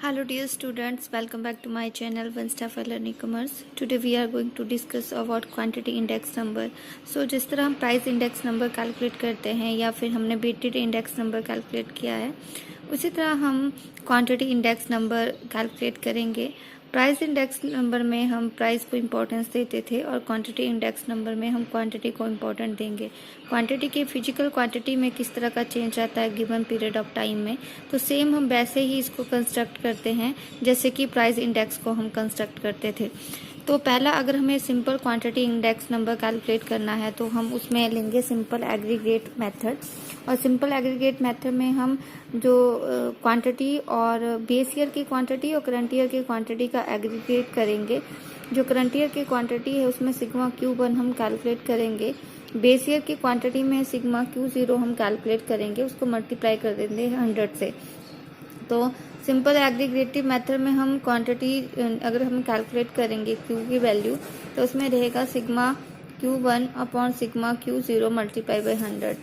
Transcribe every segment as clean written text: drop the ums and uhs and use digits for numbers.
Hello dear students, welcome back to my channel One Step for Learning Commerce. Today we are going to discuss about quantity index number. So जिस तरह हम price index number calculate करते हैं या फिर हमने weighted index number calculate किया है, उसी तरह हम क्वांटिटी इंडेक्स नंबर कैलकुलेट करेंगे। प्राइस इंडेक्स नंबर में हम प्राइस को इम्पोर्टेंस देते थे और क्वांटिटी इंडेक्स नंबर में हम क्वांटिटी को इम्पोर्टेंट देंगे। क्वांटिटी की फिजिकल क्वांटिटी में किस तरह का चेंज आता है गिवन पीरियड ऑफ टाइम में, तो सेम हम वैसे ही इसको कंस्ट्रक्ट करते हैं जैसे कि प्राइस इंडेक्स को हम कंस्ट्रक्ट करते थे। तो पहला अगर हमें simple quantity index number calculate करना है तो हम उसमें लेंगे सिंपल एग्रीगेट मेथड। और सिंपल एग्रीगेट मेथड में हम जो क्वांटिटी और बेस ईयर की क्वांटिटी और करंट ईयर की क्वांटिटी का एग्रीगेट करेंगे। जो करंट ईयर की क्वांटिटी है उसमें सिग्मा Q1 हम कैलकुलेट करेंगे। बेस ईयर की क्वांटिटी में सिग्मा Q0 हम कैलकुलेट करेंगे, उसको मल्टीप्लाई कर देंगे 100 से। तो सिंपल एग्रीगेटिव मेथड में हम क्वांटिटी अगर हम कैलकुलेट करेंगे Q की वैल्यू तो उसमें रहेगा sigma Q1 upon sigma Q0 multiply by 100।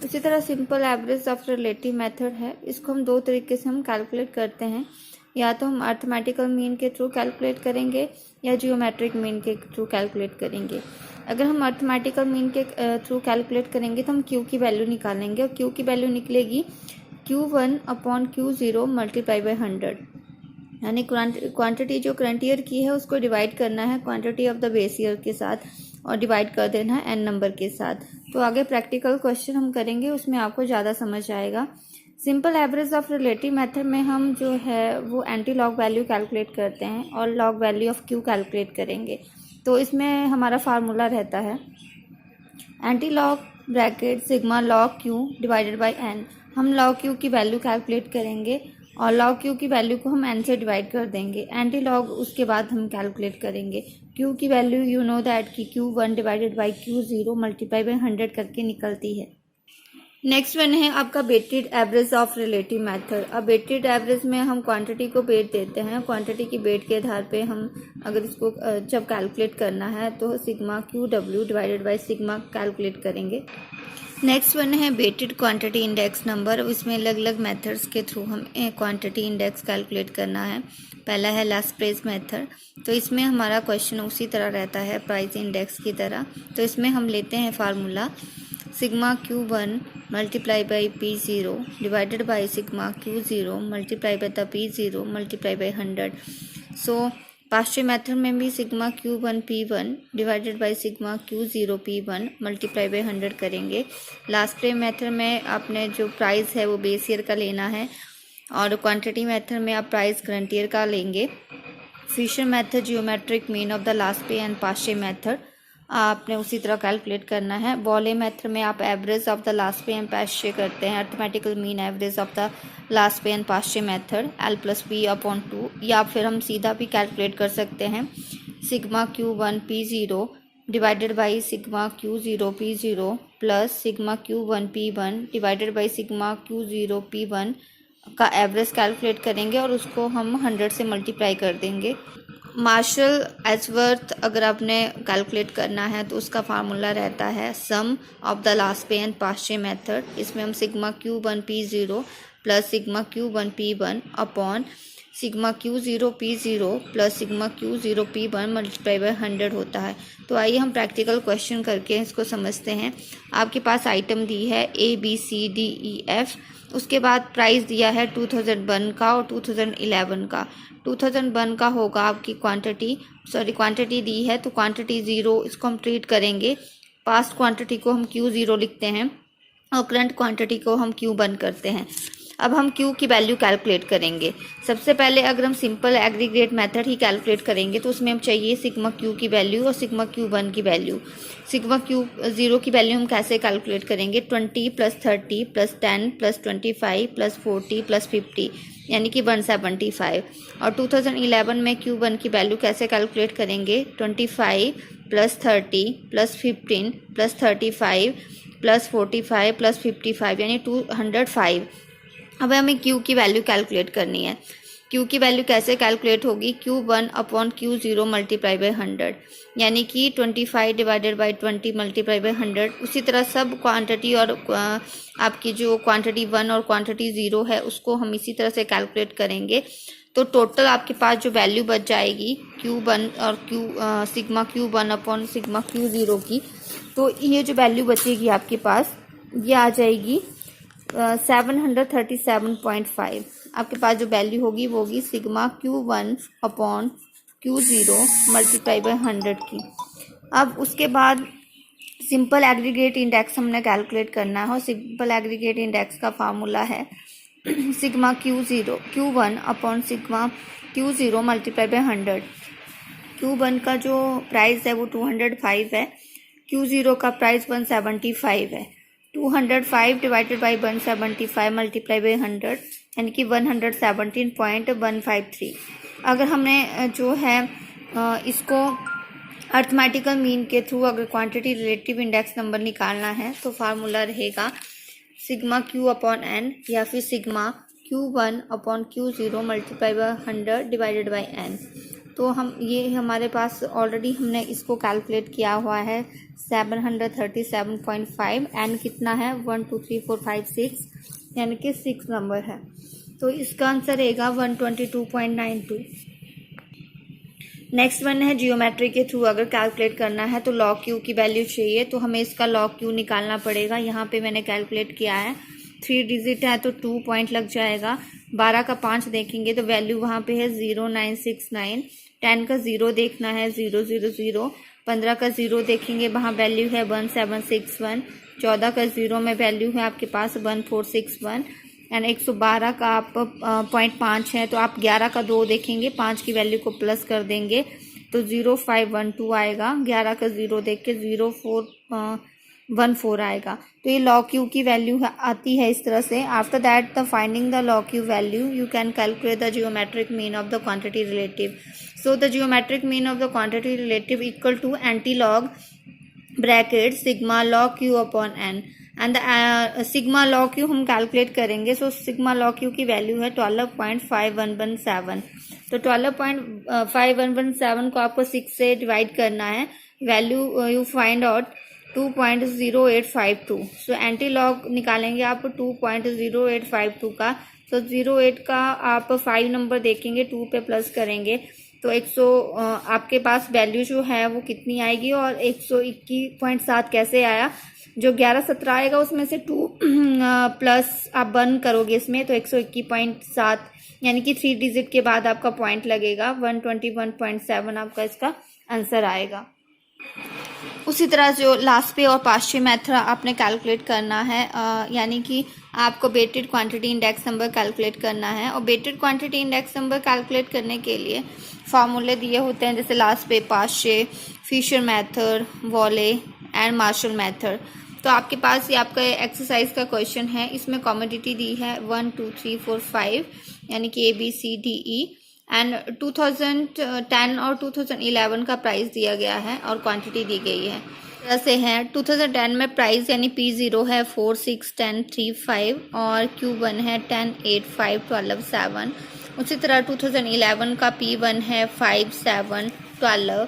इसी तरह simple average of relative method है, इसको हम दो तरीके से हम कैलकुलेट करते हैं। या तो हम अर्थमेटिकल मीन के थ्रू कैलकुलेट करेंगे या जियोमेट्रिक मीन के थ्रू कैलकुलेट करेंगे। अगर हम अर्थमेटिकल मीन के थ्रू कैलकुलेट करेंगे तो हम Q की वैल्यू निकालेंगे और Q की वैल्यू निकलेगी Q1 upon Q0 multiply by 100। यानी क्वांटिटी जो करंट ईयर की है उसको डिवाइड करना है quantity of the base year के साथ और डिवाइड कर देना है n नंबर के साथ। तो आगे प्रैक्टिकल क्वेश्चन हम करेंगे, उसमें आपको ज़्यादा समझ आएगा। Simple average of relative method में हम जो है वो एंटी लॉग वैल्यू कैलकुलेट करते हैं और log value of Q calculate करेंगे। तो इसमें हमारा फार्मूला रहता है anti log bracket sigma log Q divided by n। हम लॉग Q की वैल्यू कैलकुलेट करेंगे और लॉग Q की वैल्यू को हम n से डिवाइड कर देंगे। एंटी लॉग उसके बाद हम कैलकुलेट करेंगे। Q की वैल्यू यू नो दैट कि Q1 divided by Q0 multiply by 100 करके निकलती है। नेक्स्ट वन है आपका weighted average of relative method. अब वेटेड एवरेज में हम क्वांटिटी को वेट देते हैं, क्वांटिटी की वेट के आधार पे हम अगर इसको जब कैलकुलेट करना है तो sigma QW divided by sigma calculate करेंगे। नेक्स्ट वन है वेटेड क्वांटिटी इंडेक्स नंबर। इसमें अलग अलग मेथड्स के थ्रू हम क्वांटिटी इंडेक्स कैलकुलेट करना है। पहला है लास्ट प्राइस मेथड। तो इसमें हमारा क्वेश्चन उसी तरह रहता है प्राइस इंडेक्स की तरह। तो इसमें हम लेते हैं formula sigma Q1 multiply by P0 divided by sigma Q0 multiply by the P0 multiply by 100। So Paasche method में भी sigma Q1 P1 divided by sigma Q0 P1 multiply by 100 करेंगे। लास्ट प्राइस मेथड में आपने जो price है वो base year का लेना है और क्वांटिटी मेथड में आप प्राइस करंट ईयर का लेंगे। Fisher method geometric mean of the लास्ट पे एंड पास्चर मेथड आपने उसी तरह कैलकुलेट करना है। बॉले मेथड में आप एवरेज ऑफ द लास्ट पे एंड पास्चर करते हैं, arithmetical mean average of the लास्ट पे and Paasche method L+P upon 2। या फिर हम सीधा भी कैलकुलेट कर सकते हैं sigma Q1 P0 divided by sigma Q0 P0 plus sigma Q1 P1 divided by sigma Q0 P1 का एवरेज कैलकुलेट करेंगे और उसको हम 100 से मल्टीप्लाई कर देंगे। मार्शल एचवर्थ अगर आपने कैलकुलेट करना है तो उसका फार्मूला रहता है सम ऑफ द लास्ट पे एंड पास्चर मेथड। इसमें हम sigma Q1 P0 plus sigma Q1 P1 upon sigma Q0 P0 plus sigma Q0 P1 multiply by 100 होता है। तो आइए हम प्रैक्टिकल क्वेश्चन करके इसको समझते हैं। आपके पास आइटम दी है ABCDEF, उसके बाद प्राइस दिया है 2001 का और 2011 का। 2001 का होगा आपकी क्वांटिटी दी है तो क्वांटिटी 0, इसको हम ट्रीट करेंगे। पास्ट क्वांटिटी को हम Q0 लिखते हैं और करंट क्वांटिटी को हम Q1 करते हैं। अब हम Q की वैल्यू कैलकुलेट करेंगे। सबसे पहले अगर हम सिंपल एग्रीगेट मेथड ही कैलकुलेट करेंगे तो उसमें हम चाहिए सिग्मा Q की वैल्यू और सिग्मा Q1 की वैल्यू। सिग्मा Q0 की वैल्यू हम कैसे कैलकुलेट करेंगे 20 plus 30 plus 10 plus 25 plus 40 plus 50 यानी कि 175। और 2011 में Q1 की वैल्यू कैसे कैलकुलेट करेंगे 25 plus 30 plus 15 plus 35 plus 45 plus 55 यानी 205। अब हमें Q की वैल्यू कैलकुलेट करनी है। Q की वैल्यू कैसे कैलकुलेट होगी Q1 upon Q0 multiply by 100 यानी कि 25 डिवाइडेड बाई 20 मल्टीप्लाई बाई 100। उसी तरह सब क्वांटिटी और आपकी जो क्वांटिटी 1 और क्वांटिटी 0 है उसको हम इसी तरह से कैलकुलेट करेंगे। तो टोटल आपके पास जो वैल्यू बच जाएगी Q1 और sigma Q1 upon sigma Q0 की, तो ये जो वैल्यू बचेगी आपके पास ये आ जाएगी 737.5। आपके पास जो वैल्यू होगी वो होगी sigma Q1 upon Q0 multiply by 100 की। अब उसके बाद सिंपल एग्रीगेट इंडेक्स हमने कैलकुलेट करना है और सिंपल एग्रीगेट इंडेक्स का फार्मूला है sigma Q1 upon sigma Q0 multiply by 100। Q1 का जो प्राइस है वो 205 है, Q0 का प्राइस 175 है। 205 डिवाइडेड बाई 175 मल्टीप्लाई बाई 100 यानी कि 117.153। अगर हमने जो है इसको अर्थमेटिकल मीन के थ्रू अगर क्वांटिटी रिलेटिव इंडेक्स नंबर निकालना है तो फार्मूला रहेगा सिग्मा Q अपॉन N या फिर sigma Q1 upon Q0 multiply by 100 divided by N। तो हम ये हमारे पास ऑलरेडी हमने इसको कैलकुलेट किया हुआ है 737.5। N कितना है 1 2 3 4 5 6 यानी कि 6 नंबर है, तो इसका आंसर रहेगा 122.92। नेक्स्ट वन है जियोमेट्री के थ्रू अगर कैलकुलेट करना है तो लॉग क्यू की वैल्यू चाहिए, तो हमें इसका लॉग क्यू निकालना पड़ेगा। यहाँ पे मैंने कैलकुलेट किया है 3 डिजिट है तो 2 पॉइंट लग जाएगा। 12 का 5 देखेंगे तो वैल्यू वहाँ पे है 0969। 10 का 0 देखना है 000। 15 का 0 देखेंगे वहाँ वैल्यू है 1761। 14 का 0 में वैल्यू है आपके पास 1461 एंड 112 का आप 0.5 है तो आप 11 का 2 देखेंगे, 5 की वैल्यू को प्लस कर देंगे तो 0512 आएगा। 11 का 0 देख के 0414 आएगा। तो ये लॉग क्यू की वैल्यू आती है इस तरह से। After that the finding the log q value you can calculate the geometric mean of the quantity relative. So the geometric mean of the quantity relative equal to antilog bracket sigma log q upon n and sigma log q हम calculate करेंगे। So sigma log q की value है 12.5117। तो 12.5117 को आपको 6 से divide करना है। Value you find out 2.0852। So anti log निकालेंगे आप 2.0852 का। तो 08 का आप 5 नंबर देखेंगे, 2 पे प्लस करेंगे तो 100 आपके पास वैल्यू जो है वो कितनी आएगी और 121.7 कैसे आया। जो 1117 आएगा उसमें से 2 प्लस आप 1 करोगे इसमें तो 121.7 यानी कि 3 डिजिट के बाद आपका पॉइंट लगेगा 121.7 आपका इसका आंसर आएगा। उसी तरह जो लास्ट पे और पास्ट मेथड आपने कैलकुलेट करना है यानी कि आपको weighted quantity index number calculate करना है। और weighted quantity index number calculate करने के लिए फार्मूले दिए होते हैं जैसे लास्ट पे Paasche, Fisher method, Bowley and Marshall method. तो आपके पास ये आपका एक्सरसाइज का क्वेश्चन है, इसमें कॉमोडिटी दी है 1 2 3 4 5 यानी कि ABCDE एंड 2010 और 2011 का प्राइस दिया गया है और क्वांटिटी दी गई है। जैसे है 2010 में प्राइस यानी P0 है 4 6 10 3 5 और Q1 है 10 8 5 12 7। उसी तरह 2011 का P1 है 5 7 12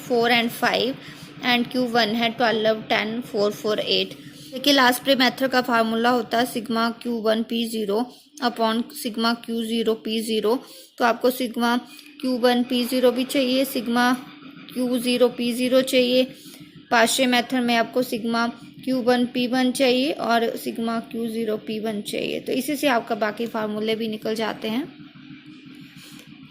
4 एंड 5 एंड Q1 है 12 10 4 4 8। देखिए लास्ट पे मेथड का फार्मूला होता है sigma Q1 P0 upon sigma Q0 P0। तो आपको सिग्मा Q1 P0 भी चाहिए, सिग्मा Q0 P0 चाहिए। पास्चे मेथड में आपको सिग्मा Q1 P1 चाहिए और सिग्मा Q0 P1 चाहिए। तो इसी से आपका बाकी फार्मूले भी निकल जाते हैं।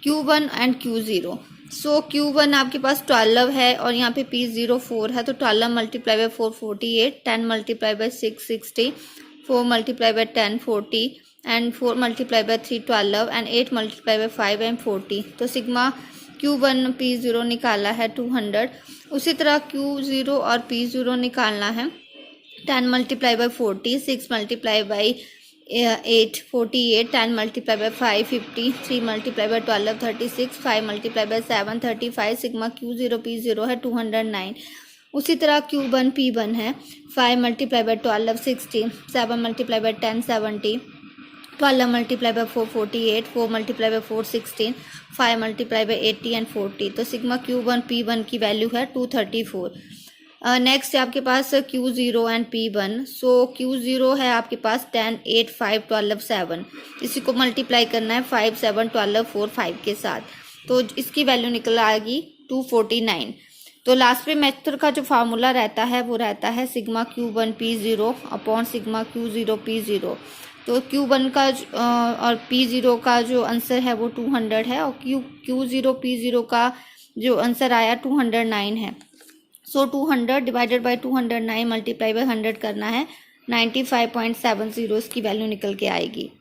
Q1 and Q0। So Q1 आपके पास 12 है और यहाँ पे P0 4 है तो 12 multiply by 4 48, 10 multiply by 6 60, 4 multiply by 10 40 and 4 multiply by 3 12 and 8 multiply by 5 and 40। तो सिग्मा Q1 P0 निकाला है 200। उसी तरह Q0 और P0 निकालना है 10 multiply by 40, 6 multiply by 8 48, 10 multiply by 5 50, 3 multiply by 12 36, 5 multiply by 7 35। Sigma Q0 P0 है 209। उसी तरह Q1 P1 है 5 multiply by 12 60, 7 multiply by 10 70, 12 multiply by 4 48, 4 multiply by 4 16, 5 multiply by 80 and 40। तो सिग्मा Q1 P1 की value है 234। Next है आपके पास Q0 and P1। So Q0 है आपके पास 10, 8, 5, 12, 7। इसी को मल्टीप्लाई करना है 5, 7, 12, 4, 5 के साथ, तो इसकी वैल्यू निकल आएगी 249। तो लास्ट पे मेथड का जो फार्मूला रहता है वो रहता है sigma Q1 P0 upon sigma Q0 P0। तो Q1 का और P0 का जो आंसर है वो 200 है, और Q0 P0 का जो आंसर आया 209 है। सो 200 डिवाइडेड बाय 209 मल्टीप्लाई बाय 100 करना है, 95.70 इसकी वैल्यू निकल के आएगी।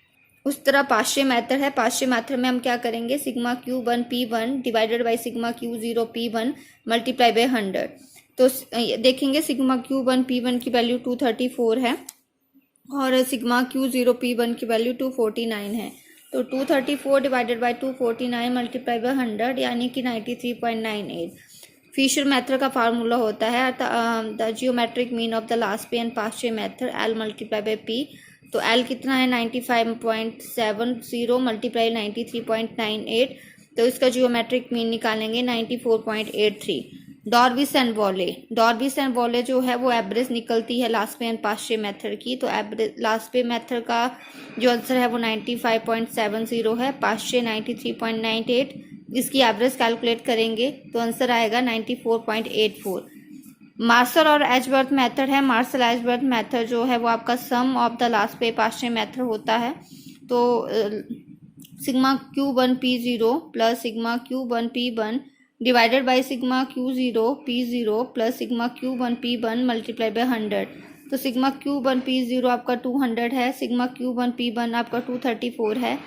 उस तरह पास्चे मेथड है। पास्चे मेथड में हम क्या करेंगे, sigma Q1 P1 divided by sigma Q0 P1 multiply by 100। तो देखेंगे सिग्मा Q1 P1 की वैल्यू 234 है और सिग्मा Q0 P1 की वैल्यू 249 है। तो 234 डिवाइडेड बाय 249 मल्टीप्लाई बाय 100 यानी कि 93.98। फिशर मेथड का फार्मूला होता है the geometric mean of the लास्ट पे and Paasche method L multiply by P। तो L कितना है 95.70 मल्टीप्लाई 93.98, तो इसका जियोमेट्रिक मीन निकालेंगे 94.83। डॉर्विस एंड वॉले जो है वो एवरेज निकलती है लास्ट पे एंड पास्चे मेथड की। तो एवरेज लास्ट पे मेथड का जो आंसर है वो 95.70 है, पास्चे 93.98। इसकी एवरेज कैलकुलेट करेंगे तो आंसर आएगा 94.84। मार्शल और एजवर्थ मेथड है। मार्शल एजवर्थ मेथड जो है वो आपका सम ऑफ द लास्ट पे पास्चे मेथड होता है। तो sigma Q1 P0 plus sigma Q1 P1 divided by sigma Q0 P0 plus sigma Q1 P1 multiply by 100। तो सिग्मा Q1 P0 आपका 200 है, सिग्मा Q1 P1 आपका 234 है,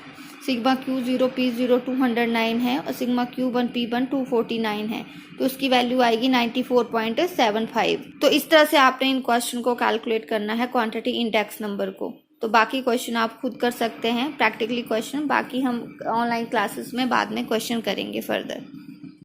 सिग्मा Q0 P0 209 है और सिग्मा Q1 P1 249 है। तो उसकी वैल्यू आएगी 94.75। तो इस तरह से आपने इन क्वेश्चन को कैलकुलेट करना है क्वांटिटी इंडेक्स नंबर को। तो बाकी क्वेश्चन आप खुद कर सकते हैं, प्रैक्टिकली क्वेश्चन बाकी हम ऑनलाइन क्लासेस में बाद में क्वेश्चन करेंगे फर्दर।